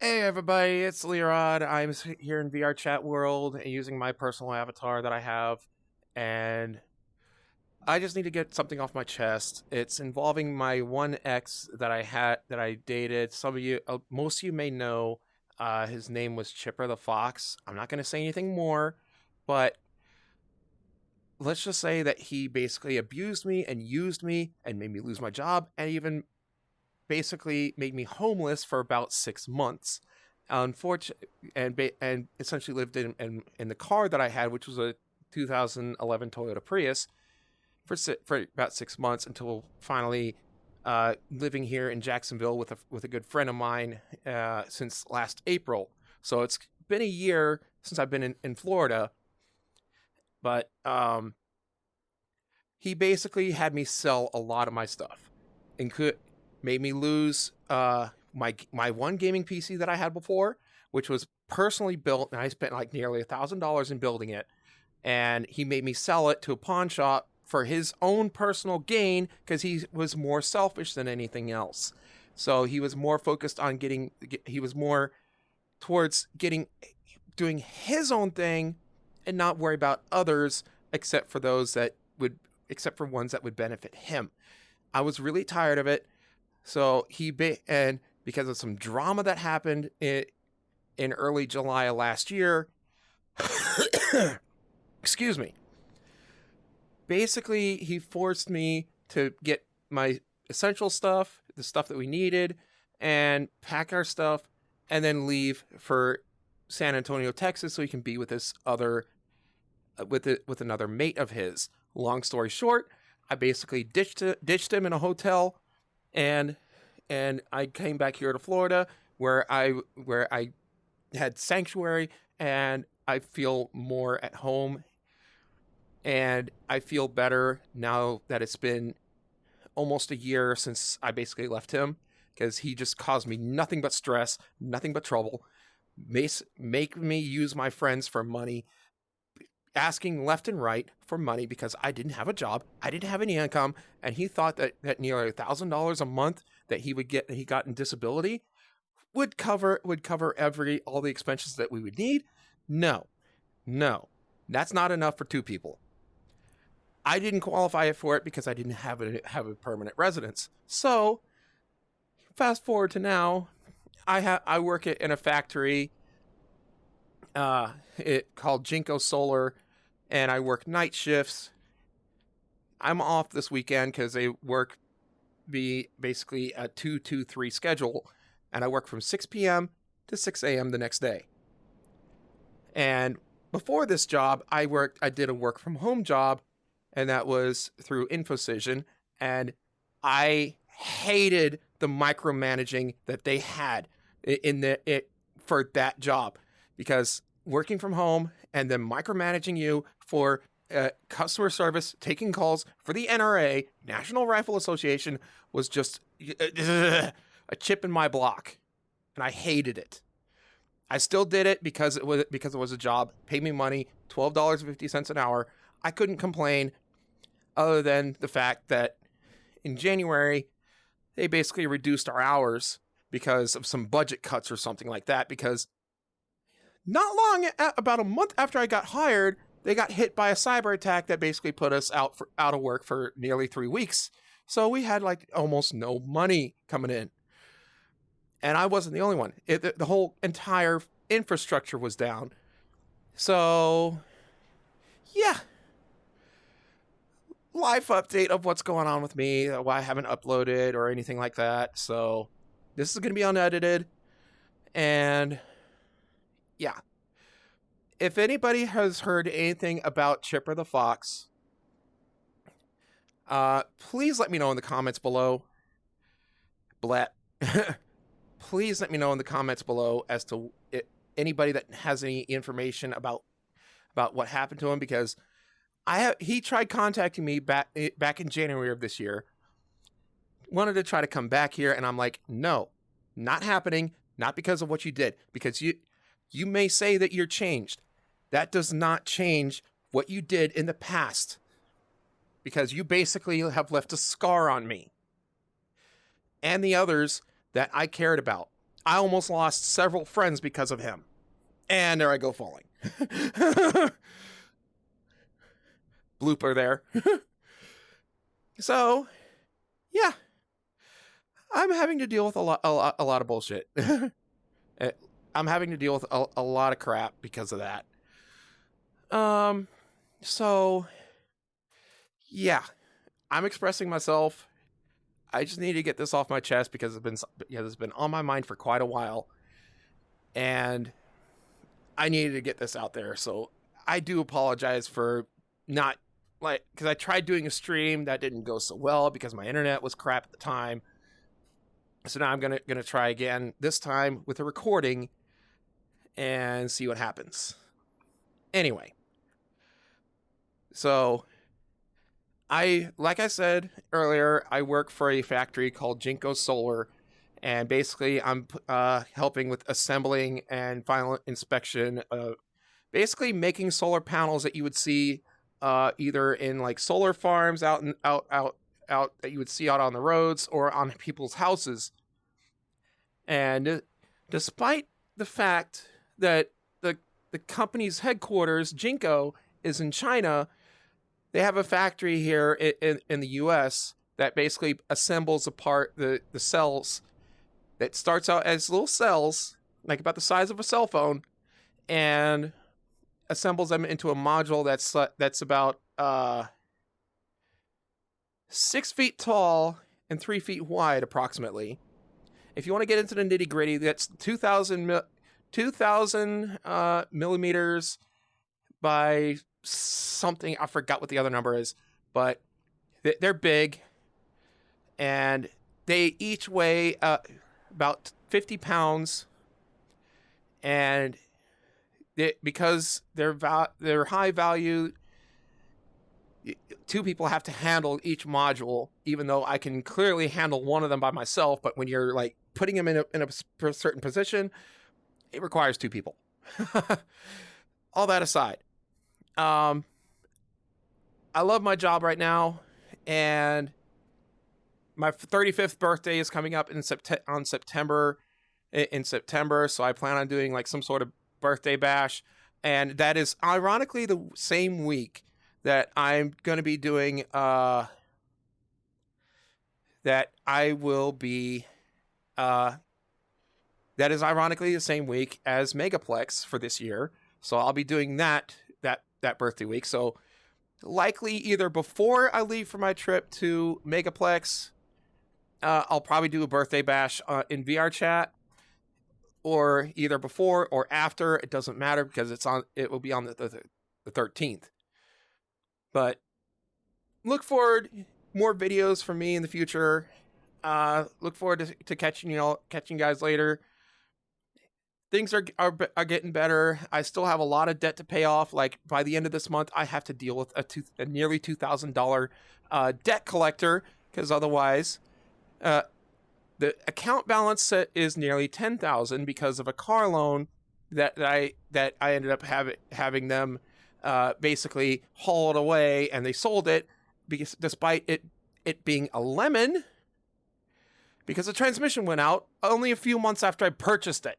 Hey everybody, it's Leerod. I'm here in VR chat world and using my personal avatar that I have, and I just need to get something off my chest. It's involving my one ex that I dated. Most of you may know, his name was Chipper the Fox. I'm not going to say anything more, but let's just say that he basically abused me and used me and made me lose my job and even basically made me homeless for about 6 months. Unfortunately, and essentially lived in the car that I had, which was a 2011 Toyota Prius, for about 6 months until finally living here in Jacksonville with a good friend of mine since last April. So it's been a year since I've been in Florida, but he basically had me sell a lot of my stuff, and made me lose my one gaming PC that I had before, which was personally built, and I spent like nearly $1,000 in building it. And he made me sell it to a pawn shop for his own personal gain because he was more selfish than anything else. So he was more focused on he was more towards doing his own thing and not worry about others except for ones that would benefit him. I was really tired of it. So and because of some drama that happened in early July of last year, excuse me. Basically, he forced me to get my essential stuff, the stuff that we needed, and pack our stuff, and then leave for San Antonio, Texas, so he can be with this other with another mate of his. Long story short, I basically ditched him in a hotel, and I came back here to Florida where I had sanctuary, and I feel more at home, and I feel better now that it's been almost a year since I basically left him, because he just caused me nothing but stress, nothing but trouble, make me use my friends for money, asking left and right for money because I didn't have a job, I didn't have any income, and he thought that nearly $1,000 a month that he got in disability would cover all the expenses that we would need. No, no, that's not enough for two people. I didn't qualify for it because I didn't have a permanent residence. So fast forward to now, I work in a factory, it called Jinko Solar, and I work night shifts. I'm off this weekend because they work basically a 2-2-3 schedule, and I work from 6 p.m. to 6 a.m. the next day. And before this job, I did a work from home job, and that was through InfoCision, and I hated the micromanaging that they had for that job, because working from home and then micromanaging you for customer service, taking calls for the NRA, National Rifle Association, was just a chip in my block, and I hated it. I still did it because it was a job, paid me money, $12.50 an hour. I couldn't complain, other than the fact that in January they basically reduced our hours because of some budget cuts or something like that. Because not long, about a month after I got hired, they got hit by a cyber attack that basically put us out of work for nearly 3 weeks. So we had like almost no money coming in. And I wasn't the only one. The whole entire infrastructure was down. So, yeah. Life update of what's going on with me, why I haven't uploaded or anything like that. So, this is going to be unedited. And, yeah. If anybody has heard anything about Chipper the Fox, please let me know in the comments below. Blat. Please let me know in the comments below as to anybody that has any information about what happened to him, because he tried contacting me back in January of this year. Wanted to try to come back here, and I'm like, no, not happening. Not because of what you did, because you may say that you're changed. That does not change what you did in the past, because you basically have left a scar on me and the others that I cared about. I almost lost several friends because of him. And there I go falling. Blooper there. So, yeah, I'm having to deal with a lot of bullshit. I'm having to deal with a lot of crap because of that. So, yeah, I'm expressing myself. I just need to get this off my chest because it's been on my mind for quite a while, and I needed to get this out there. So I do apologize for not because I tried doing a stream that didn't go so well because my internet was crap at the time. So now I'm gonna try again, this time with a recording, and see what happens. Anyway, so like I said earlier, I work for a factory called Jinko Solar, and basically I'm helping with assembling and final inspection of basically making solar panels that you would see either in like solar farms out that you would see out on the roads or on people's houses. And despite the fact that the company's headquarters, Jinko, is in China, they have a factory here in the US that basically assembles apart the cells that starts out as little cells, like about the size of a cell phone, and assembles them into a module that's about 6 feet tall and 3 feet wide, approximately. If you want to get into the nitty gritty, that's 2,000 millimeters by something. I forgot what the other number is, but they're big, and they each weigh about 50 pounds, and because they're high value, 2 people have to handle each module, even though I can clearly handle one of them by myself. But when you're like putting them in a certain position, it requires 2 people. All that aside, I love my job right now, and my 35th birthday is coming up in September, so I plan on doing like some sort of birthday bash, and that is ironically the same week that I'm going to be doing that is ironically the same week as Megaplex for this year. So I'll be doing that birthday week. So likely either before I leave for my trip to Megaplex, I'll probably do a birthday bash in VR chat, or either before or after. It doesn't matter because it will be on the 13th. But look forward more videos from me in the future. Look forward to catching you guys later. Things are getting better. I still have a lot of debt to pay off. Like by the end of this month, I have to deal with a nearly $2,000 debt collector, because otherwise, the account balance is nearly $10,000 because of a car loan that I ended up having them basically haul it away, and they sold it because despite it being a lemon, because the transmission went out only a few months after I purchased it.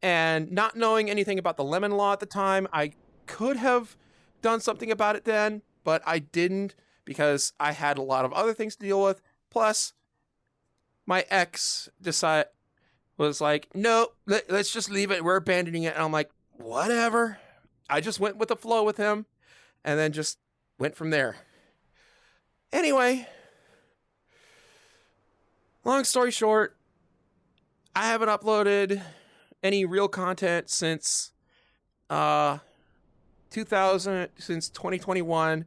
And not knowing anything about the lemon law at the time, I could have done something about it then, but I didn't because I had a lot of other things to deal with. Plus, my ex was like, no, let's just leave it. We're abandoning it. And I'm like, whatever. I just went with the flow with him, and then just went from there. Anyway, long story short, I haven't uploaded any real content since 2021,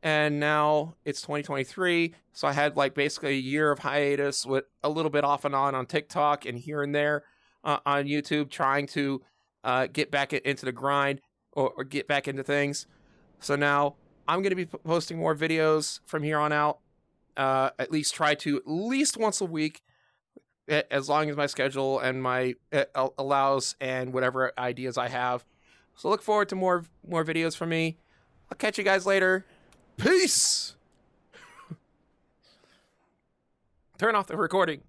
and now it's 2023. So I had like basically a year of hiatus with a little bit off and on TikTok and here and there on YouTube, trying to get back into the grind or get back into things. So now I'm going to be posting more videos from here on out. At least try to at least once a week, as long as my schedule and my allows, and whatever ideas I have. So look forward to more videos from me. I'll catch you guys later. Peace. Turn off the recording.